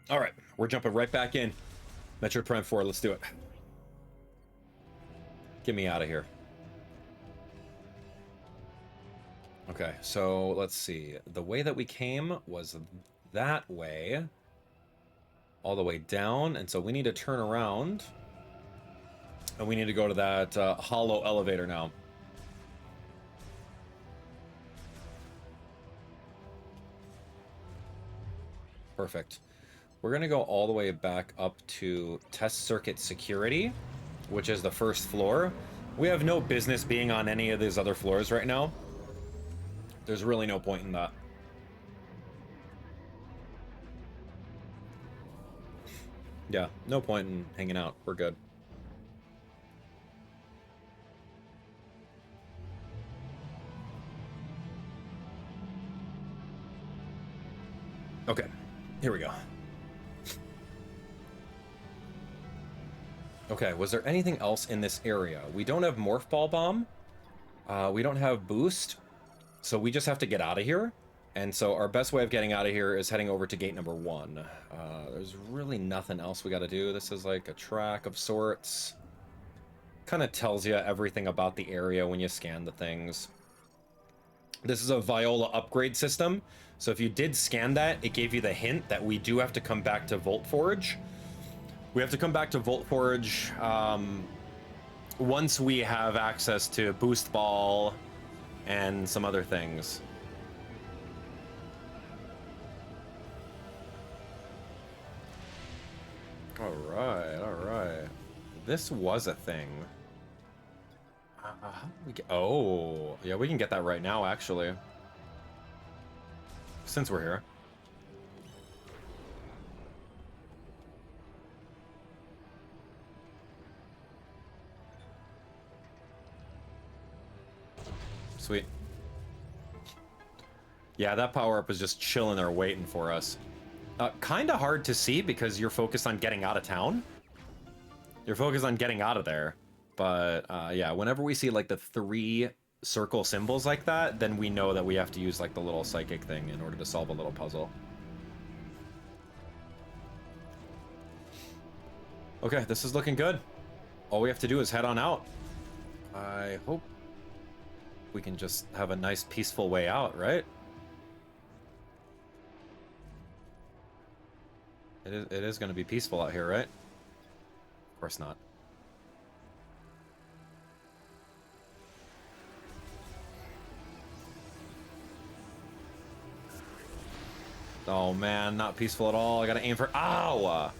All right, we're jumping right back in. Metroid Prime 4, let's do it. Get me out of here. Okay, so let's see. The way that we came was that way. All the way down, and so we need to turn around. And we need to go to that hollow elevator now. Perfect. We're going to go all the way back up to test circuit security, which is the first floor. We have no business being on any of these other floors right now. There's really no point in that. Yeah, no point in hanging out. We're good. Okay, here we go. Okay, was there anything else in this area? We don't have Morph Ball Bomb. We don't have Boost. So we just have to get out of here. And so our best way of getting out of here is heading over to gate number 1. There's really nothing else we got to do. This is like a track of sorts. Kind of tells you everything about the area when you scan the things. This is a Viola upgrade system. So if you did scan that, it gave you the hint that we do have to come back to Volt Forge. We have to come back to Volt Forge once we have access to Boost Ball and some other things. All right. This was a thing. Oh, yeah, we can get that right now, actually. Since we're here. Sweet. Yeah, that power-up is just chilling there waiting for us. Kind of hard to see because you're focused on getting out of town. You're focused on getting out of there. But, yeah, whenever we see, like, the 3 circle symbols like that, then we know that we have to use, like, the little psychic thing in order to solve a little puzzle. Okay, this is looking good. All we have to do is head on out. I hope we can just have a nice, peaceful way out, right? It is going to be peaceful out here, right? Of course not. Oh man, not peaceful at all. I gotta aim for... Ow!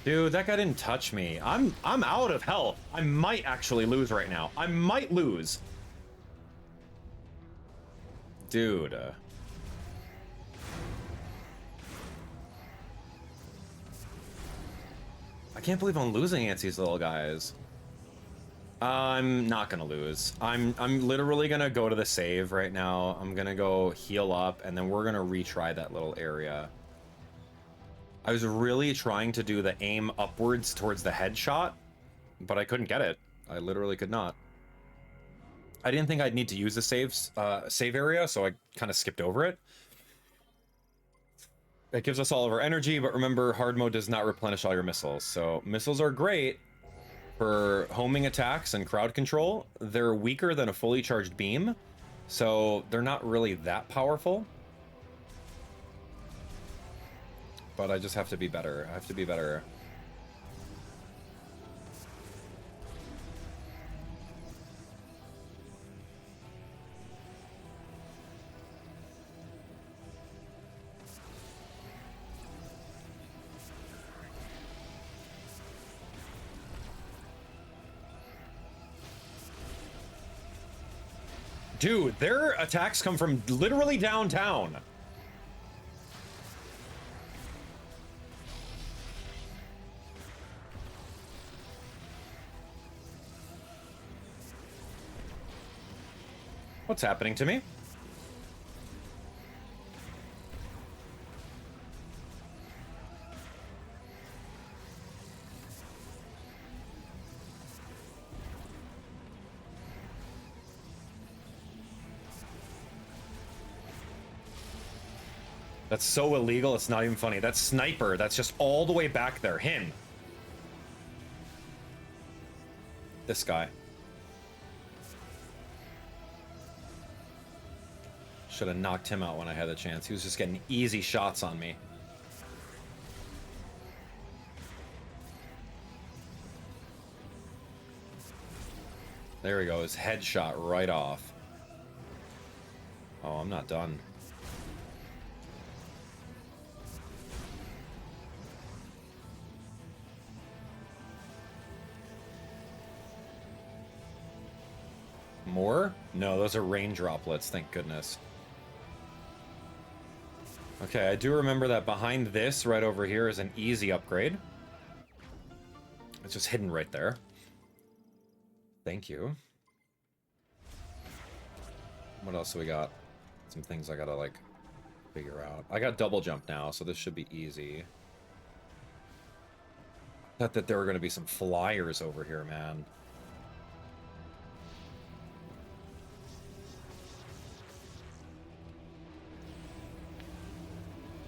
Dude, that guy didn't touch me. I'm out of health. I might actually lose right now. I might lose. Dude. I can't believe I'm losing against these little guys. I'm not gonna lose. I'm literally gonna go to the save right now. I'm gonna go heal up, and then we're gonna retry that little area. I was really trying to do the aim upwards towards the headshot, but I couldn't get it. I literally could not. I didn't think I'd need to use the save area, so I kind of skipped over it. It gives us all of our energy, but remember, hard mode does not replenish all your missiles. So missiles are great for homing attacks and crowd control. They're weaker than a fully charged beam, so they're not really that powerful. But I just have to be better. I have to be better. Dude, their attacks come from literally downtown. What's happening to me? That's so illegal, it's not even funny. That sniper, that's just all the way back there. Him. This guy. Should have knocked him out when I had the chance. He was just getting easy shots on me. There we go, his headshot right off. Oh, I'm not done. More? No, those are rain droplets, thank goodness. Okay, I do remember that behind this, right over here, is an easy upgrade. It's just hidden right there. Thank you. What else do we got? Some things I gotta, like, figure out. I got double jump now, so this should be easy. Thought that there were gonna be some flyers over here, man.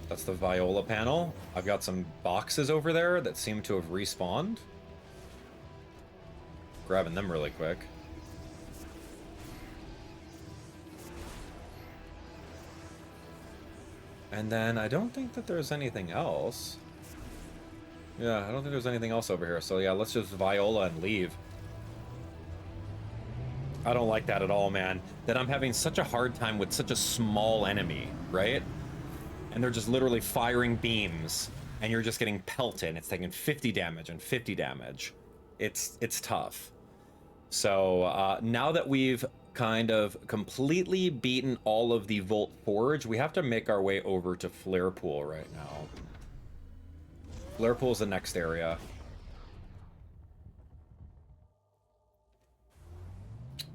That's the Viola panel. I've got some boxes over there that seem to have respawned. Grabbing them really quick. And then I don't think that there's anything else. Yeah, I don't think there's anything else over here. So yeah, let's just Viola and leave. I don't like that at all, man. That I'm having such a hard time with such a small enemy, right? And they're just literally firing beams, and you're just getting pelted. It's taking 50 damage and 50 damage. It's tough. So now that we've kind of completely beaten all of the Volt Forge, we have to make our way over to Flare Pool right now. Flare Pool is the next area.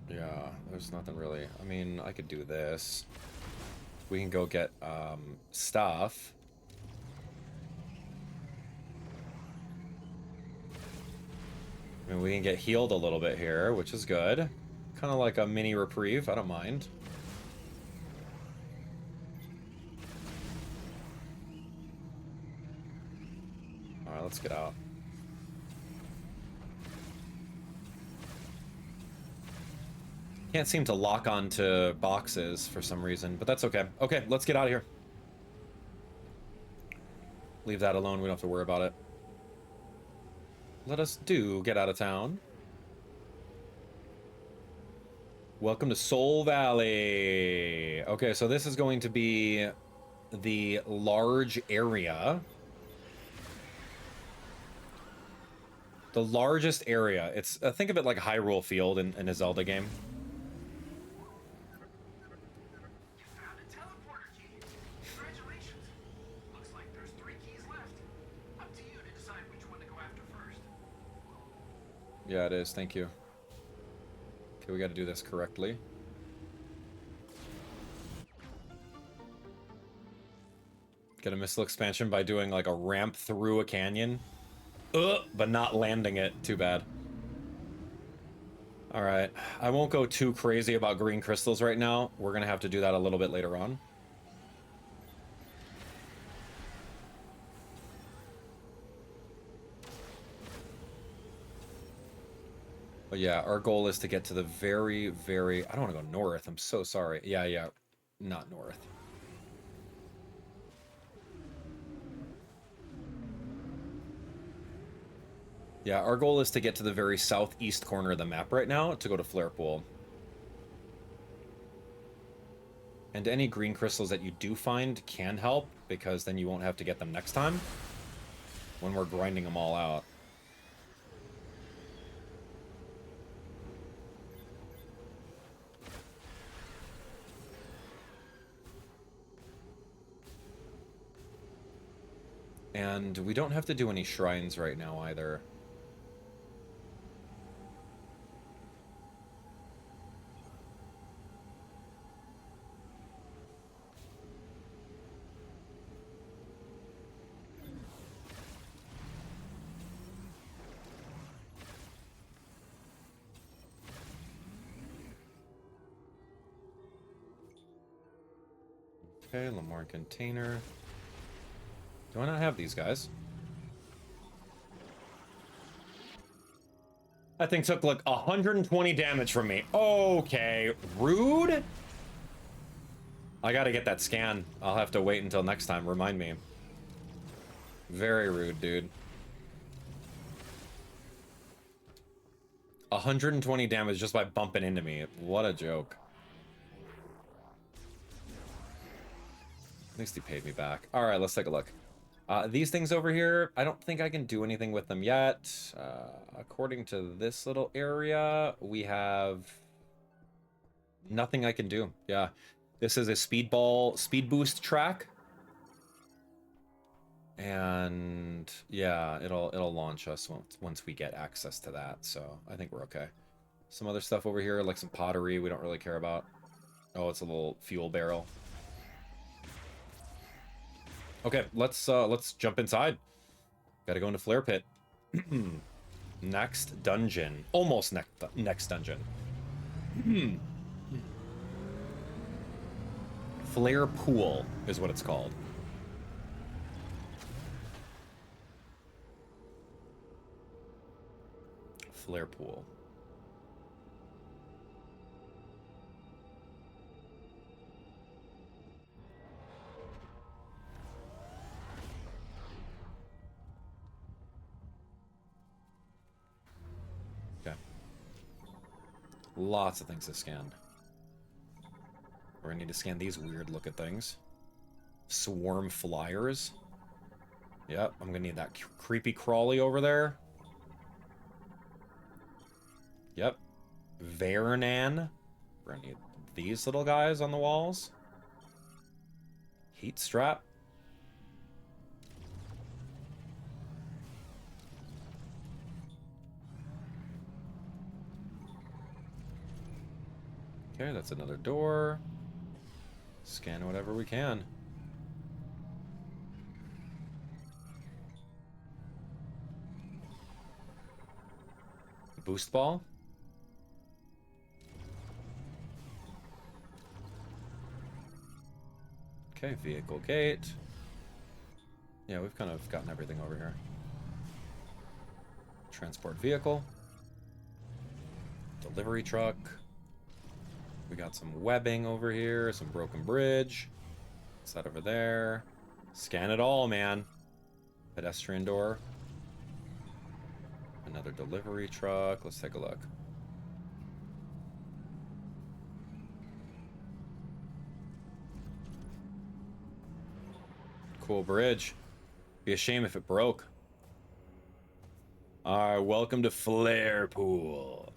Yeah, there's nothing really. I mean, I could do this. We can go get stuff. I mean, we can get healed a little bit here, which is good. Kind of like a mini reprieve, I don't mind. Alright, let's get out. Can't seem to lock onto boxes for some reason, but that's okay. Okay, let's get out of here. Leave that alone, we don't have to worry about it. Let us get out of town. Welcome to Soul Valley. Okay, so this is going to be the large area. The largest area. It's think of it like Hyrule Field in a Zelda game. Yeah, it is. Thank you. Okay, we got to do this correctly. Get a missile expansion by doing like a ramp through a canyon. But not landing it. Too bad. Alright. I won't go too crazy about green crystals right now. We're going to have to do that a little bit later on. But yeah, our goal is to get to the very... I don't want to go north. I'm so sorry. Yeah. Not north. Yeah, our goal is to get to the very southeast corner of the map right now to go to Flare Pool. And any green crystals that you do find can help, because then you won't have to get them next time when we're grinding them all out. And we don't have to do any shrines right now either. Okay, Lamar container. Do I not have these guys? That thing took like 120 damage from me. Okay, rude. I gotta get that scan. I'll have to wait until next time. Remind me. Very rude, dude. 120 damage just by bumping into me. What a joke. At least he paid me back. All right, let's take a look. These things over here, I don't think I can do anything with them yet. According to this little area, we have nothing I can do. Yeah, this is a speed boost track. And yeah, it'll launch us once we get access to that. So I think we're okay. Some other stuff over here, like some pottery, we don't really care about. Oh, it's a little fuel barrel. Okay, let's jump inside. Gotta go into Flare Pit. Next dungeon. Almost next dungeon. Flare Pool is what it's called. Flare Pool. Okay. Lots of things to scan. We're gonna need to scan these weird looking things. Swarm flyers. Yep, I'm gonna need that creepy crawly over there. Yep. Vernan. We're gonna need these little guys on the walls. Heat strap. Okay, that's another door. Scan whatever we can. Boost ball. Okay, vehicle gate. Yeah, we've kind of gotten everything over here. Transport vehicle. Delivery truck. We got some webbing over here, some broken bridge. What's that over there? Scan it all, man. Pedestrian door. Another delivery truck. Let's take a look. Cool bridge. Be a shame if it broke. Alright, welcome to Flare Pool.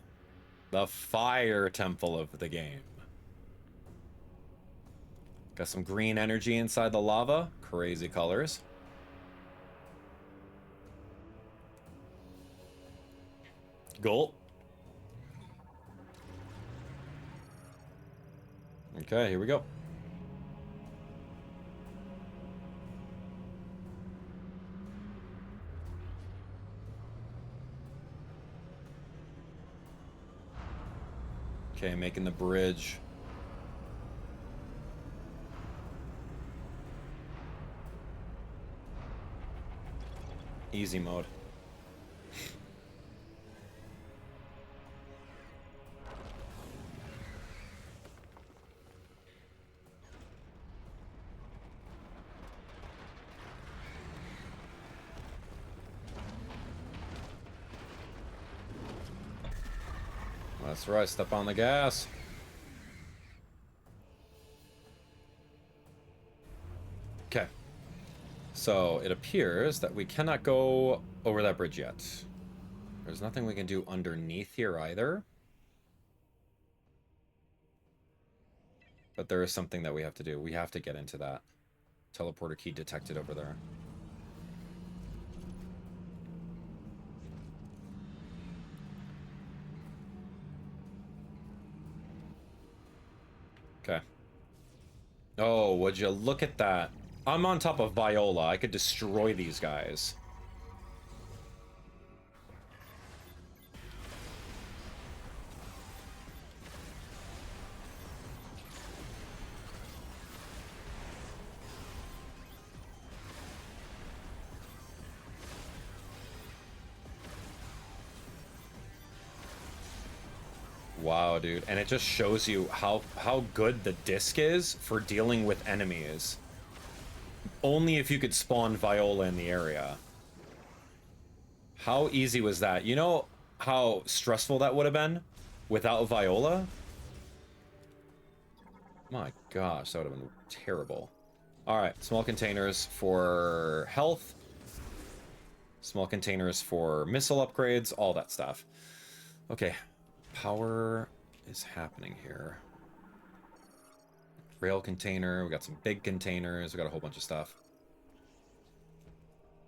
The fire temple of the game. Got some green energy inside the lava. Crazy colors. Gulp. Okay, here we go. Okay, making the bridge. Easy mode. That's right, step on the gas. Okay. So it appears that we cannot go over that bridge yet. There's nothing we can do underneath here either. But there is something that we have to do. We have to get into that. Teleporter key detected over there. Okay. Oh, would you look at that? I'm on top of Viola. I could destroy these guys. Wow, dude. And it just shows you how good the disc is for dealing with enemies. Only if you could spawn Viola in the area. How easy was that? You know how stressful that would have been without Viola? My gosh, that would have been terrible. All right, small containers for health. Small containers for missile upgrades, all that stuff. Okay, power is happening here. Rail container, we got some big containers, we got a whole bunch of stuff.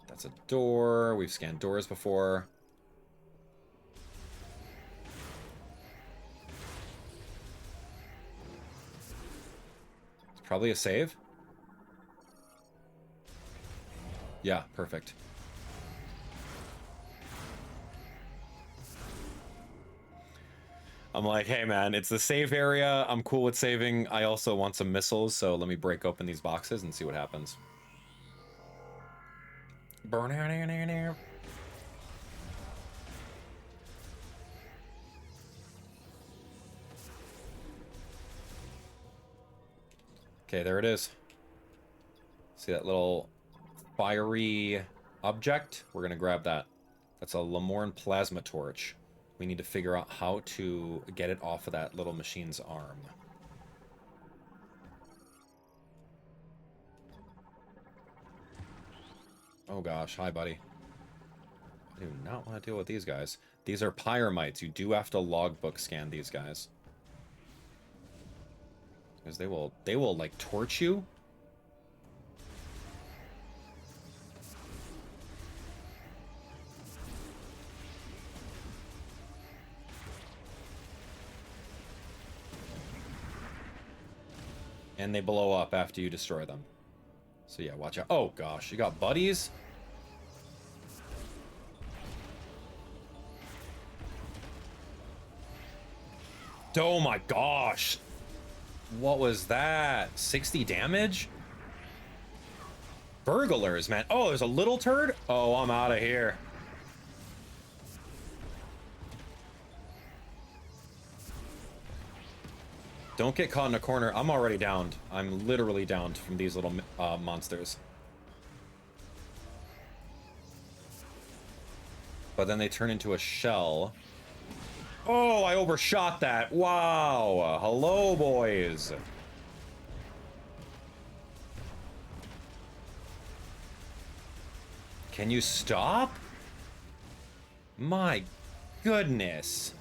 That's a door, we've scanned doors before. It's probably a save. Yeah, perfect. I'm like, hey man, it's the save area. I'm cool with saving. I also want some missiles, so let me break open these boxes and see what happens. Okay, there it is. See that little fiery object? We're gonna grab that. That's a Lamorne plasma torch. We need to figure out how to get it off of that little machine's arm. Oh gosh, hi buddy. I do not want to deal with these guys. These are pyramites. You do have to logbook scan these guys. Because they will like torch you. And they blow up after you destroy them. So yeah, watch out. Oh gosh, you got buddies? Oh my gosh. What was that? 60 damage? Burglars, man. Oh, there's a little turd? Oh, I'm out of here. Don't get caught in a corner. I'm already downed. I'm literally downed from these little monsters. But then they turn into a shell. Oh, I overshot that. Wow. Hello, boys. Can you stop? My goodness.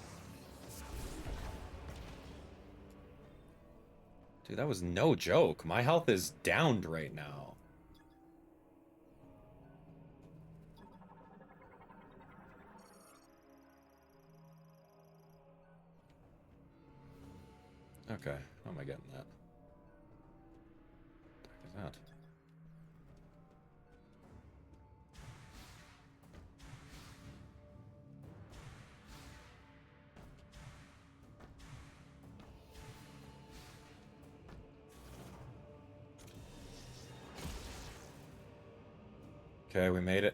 Dude, that was no joke. My health is downed right now. Okay, how am I getting that? What the heck is that? Okay, we made it.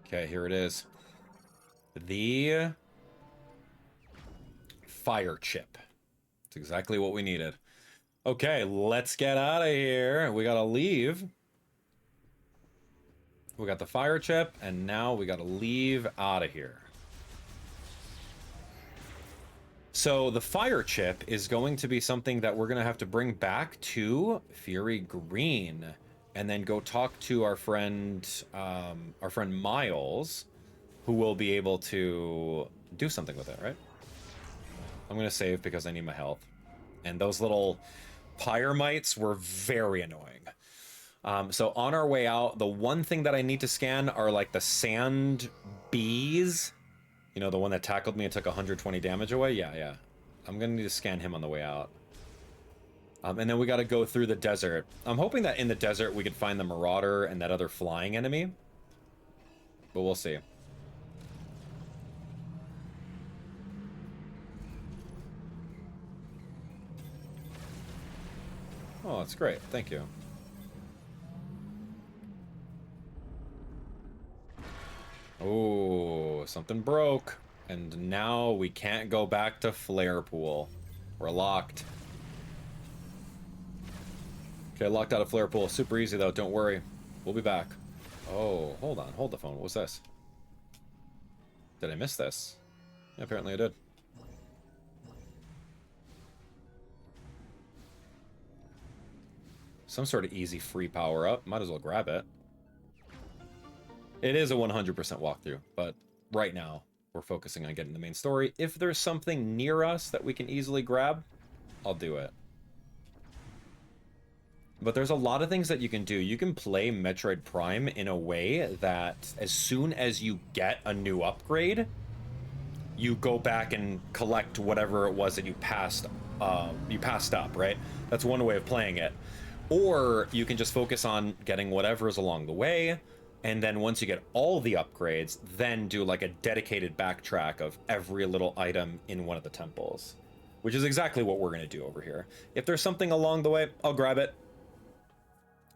Okay, here it is. The fire chip. It's exactly what we needed. Okay, let's get out of here. We gotta leave. We got the fire chip, and now we gotta leave out of here. So the fire chip is going to be something that we're gonna have to bring back to Fury Green, and then go talk to our friend Miles, who will be able to do something with it, right? I'm gonna save because I need my health. And those little pyramites were very annoying. So on our way out, the one thing that I need to scan are like the sand bees. You know, the one that tackled me and took 120 damage away? Yeah. I'm gonna need to scan him on the way out. And then we gotta go through the desert. I'm hoping that in the desert we could find the Marauder and that other flying enemy. But we'll see. Oh, that's great. Thank you. Oh, something broke. And now we can't go back to Flare Pool. We're locked. Okay, locked out of Flare Pool. Super easy, though. Don't worry. We'll be back. Oh, hold on. Hold the phone. What was this? Did I miss this? Yeah, apparently I did. Some sort of easy free power-up. Might as well grab it. It is a 100% walkthrough, but right now we're focusing on getting the main story. If there's something near us that we can easily grab, I'll do it. But there's a lot of things that you can do. You can play Metroid Prime in a way that as soon as you get a new upgrade, you go back and collect whatever it was that you passed up, right? That's one way of playing it. Or you can just focus on getting whatever is along the way, and then once you get all the upgrades, then do like a dedicated backtrack of every little item in one of the temples, which is exactly what we're going to do over here. If there's something along the way, I'll grab it.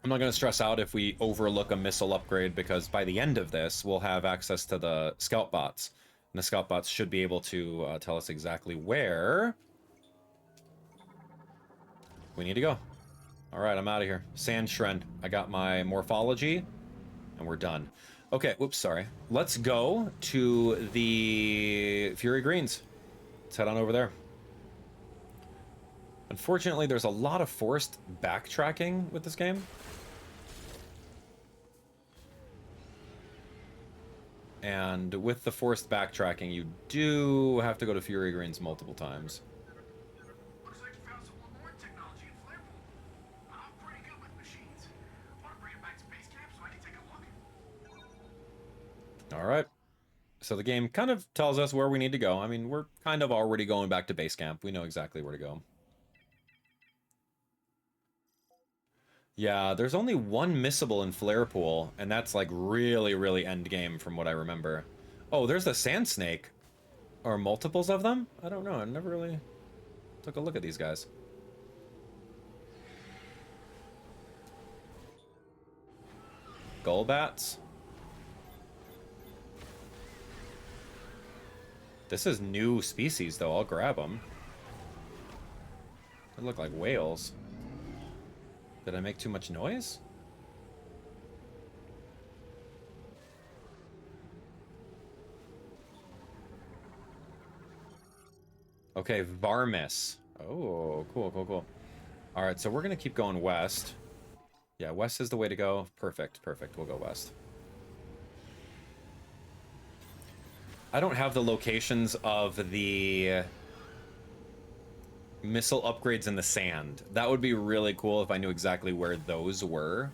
I'm not going to stress out if we overlook a missile upgrade, because by the end of this, we'll have access to the scout bots. And the scout bots should be able to tell us exactly where we need to go. All right, I'm out of here. Sand Shrine. I got my morphology, and we're done. Okay, whoops, sorry. Let's go to the Fury Greens. Let's head on over there. Unfortunately, there's a lot of forced backtracking with this game. And with the forced backtracking, you do have to go to Fury Greens multiple times. Looks like you found some more technology in Flare Pool. I'm pretty good with machines. Want to bring it back to base camp so I can take a look? All right. So the game kind of tells us where we need to go. I mean, we're kind of already going back to base camp. We know exactly where to go. Yeah, there's only one missable in Flare Pool, and that's like really, really end game from what I remember. Oh, there's the Sand Snake. Or multiples of them? I don't know. I never really took a look at these guys. Gullbats. This is new species, though. I'll grab them. They look like whales. Did I make too much noise? Okay, Varmis. Oh, cool, cool, cool. All right, so we're going to keep going west. Yeah, west is the way to go. Perfect, perfect. We'll go west. I don't have the locations of the missile upgrades in the sand. That would be really cool if I knew exactly where those were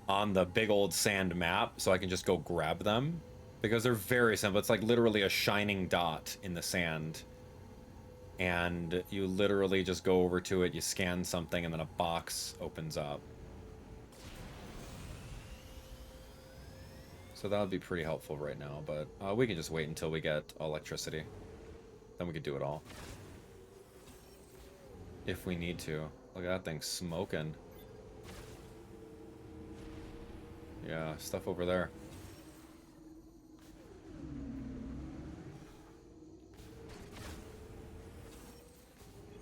on the big old sand map, so I can just go grab them, because they're very simple. It's like literally a shining dot in the sand, and you literally just go over to it, you scan something, and then a box opens up. So that would be pretty helpful right now, but we can just wait until we get electricity. Then we could do it all. If we need to. Look at that thing smoking. Yeah, stuff over there.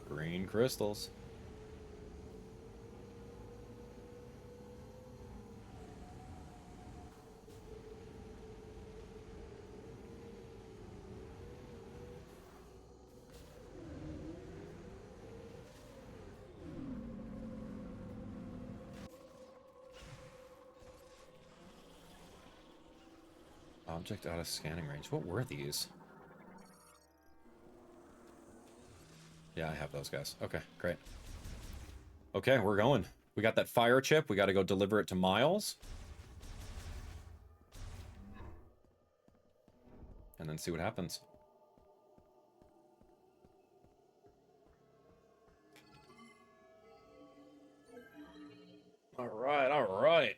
Green crystals. Object out of scanning range. What were these? Yeah, I have those guys. Okay, great. Okay, we're going. We got that fire chip. We got to go deliver it to Miles. And then see what happens. All right, all right.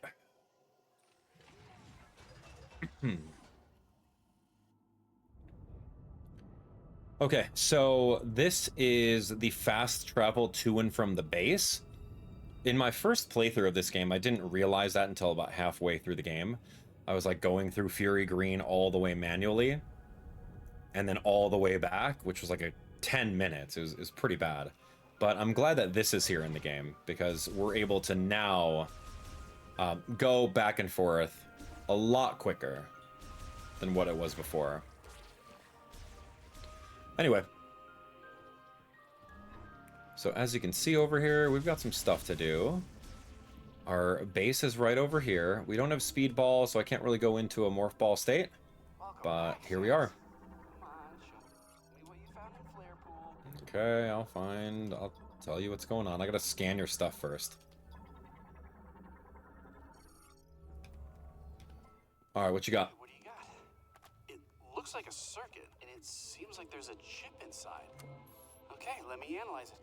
Okay, so this is the fast travel to and from the base. In my first playthrough of this game, I didn't realize that until about halfway through the game. I was like going through Fury Green all the way manually, and then all the way back, which was like a 10 minutes. It was pretty bad. But I'm glad that this is here in the game, because we're able to now go back and forth a lot quicker than what it was before. Anyway. So as you can see over here, we've got some stuff to do. Our base is right over here. We don't have speed ball, so I can't really go into a morph ball state. But here we are. Okay, I'll tell you what's going on. I gotta scan your stuff first. Alright, what you got? What do you got? It looks like a circuit, and it seems like there's a chip inside. Okay, let me analyze it.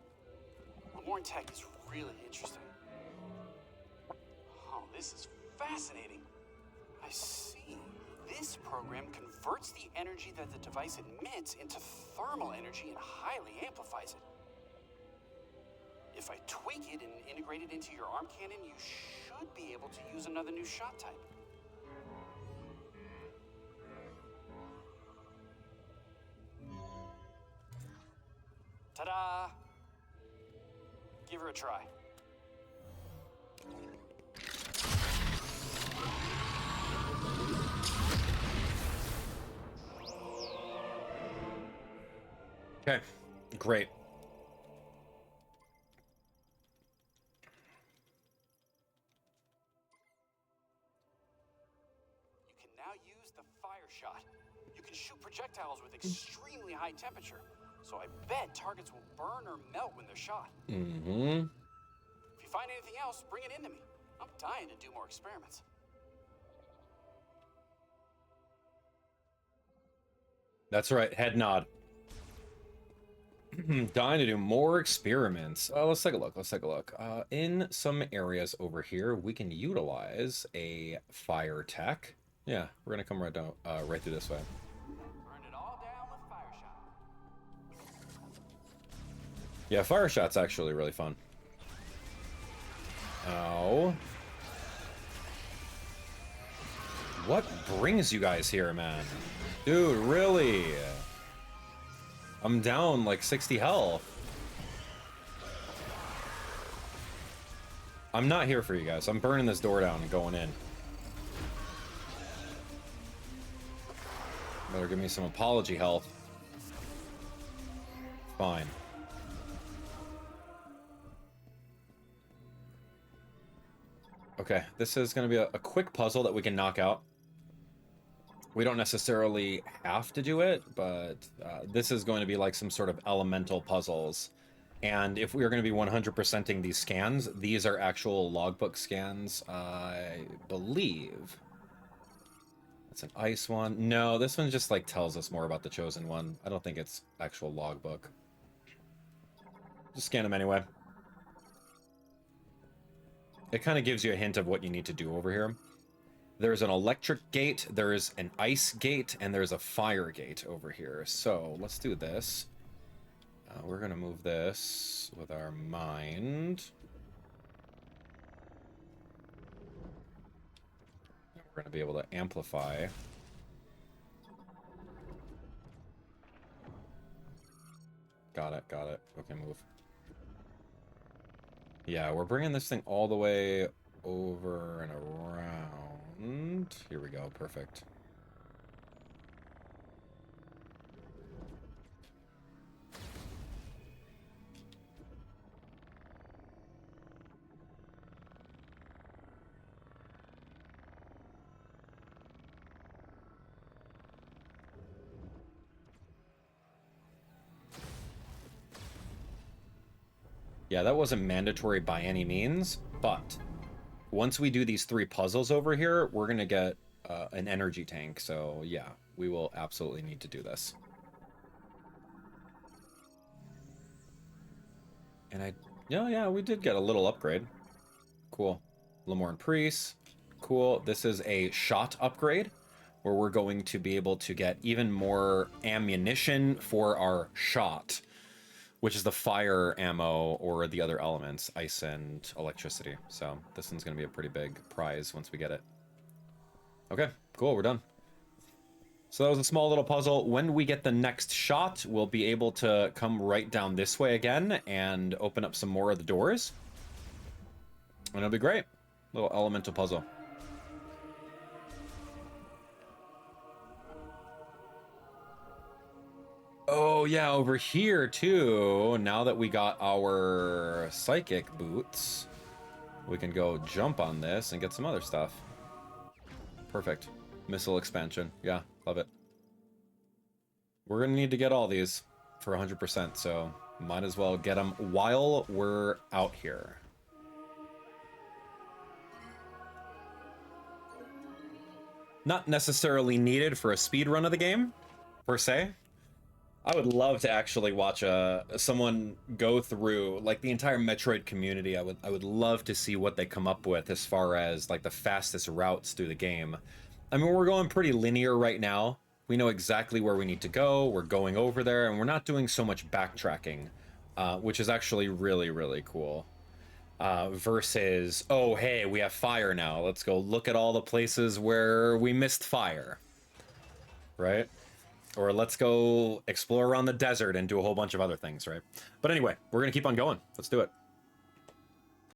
Lemoyne Tech is really interesting. Oh, this is fascinating. I see. This program converts the energy that the device emits into thermal energy and highly amplifies it. If I tweak it and integrate it into your arm cannon, you should be able to use another new shot type. Ta-da! Give her a try. Okay, great. You can now use the fire shot. You can shoot projectiles with extremely high temperature, so I bet targets will burn or melt when they're shot. Mm-hmm. If you find anything else, bring it into me. I'm dying to do more experiments. That's right, head nod. Dying to do more experiments. Let's take a look. In some areas over here, we can utilize a fire tech. Yeah, we're gonna come right down, right through this way. Burn it all down with fire shot. Yeah, fire shot's actually really fun. Ow. What brings you guys here, man? Dude, really? I'm down like 60 health. I'm not here for you guys. I'm burning this door down and going in. Better give me some apology health. Fine. Okay, this is going to be a quick puzzle that we can knock out. We don't necessarily have to do it, but this is going to be like some sort of elemental puzzles. And if we are going to be 100%ing these scans, these are actual logbook scans, I believe. That's an ice one. No, this one just like tells us more about the chosen one. I don't think it's actual logbook. Just scan them anyway. It kind of gives you a hint of what you need to do over here. There's an electric gate, there's an ice gate, and there's a fire gate over here. So let's do this. We're going to move this with our mind. We're going to be able to amplify. Got it, got it. Okay, move. Yeah, we're bringing this thing all the way over and around. Here we go, perfect. Yeah, that wasn't mandatory by any means, but once we do these 3 puzzles over here, we're going to get an energy tank. So yeah, we will absolutely need to do this. And yeah, we did get a little upgrade. Cool. Lemoyne Priest. Cool. This is a shot upgrade where we're going to be able to get even more ammunition for our shot. which is the fire ammo or the other elements, ice and electricity. So this one's going to be a pretty big prize once we get it. Okay, cool, we're done. So that was a small little puzzle. When we get the next shot, we'll be able to come right down this way again and open up some more of the doors. And it'll be great. Little elemental puzzle. Oh yeah, over here too, now that we got our psychic boots, we can go jump on this and get some other stuff. Perfect. Missile expansion. Yeah, love it. We're gonna need to get all these for 100%, so might as well get them while we're out here. Not necessarily needed for a speed run of the game, per se. I would love to actually watch someone go through like the entire Metroid community. I would love to see what they come up with as far as like the fastest routes through the game. I mean, we're going pretty linear right now. We know exactly where we need to go. We're going over there, and we're not doing so much backtracking, which is actually really, really cool. Versus, oh, hey, we have fire now. Let's go look at all the places where we missed fire. Right? Or let's go explore around the desert and do a whole bunch of other things, right? But anyway, we're going to keep on going. Let's do it.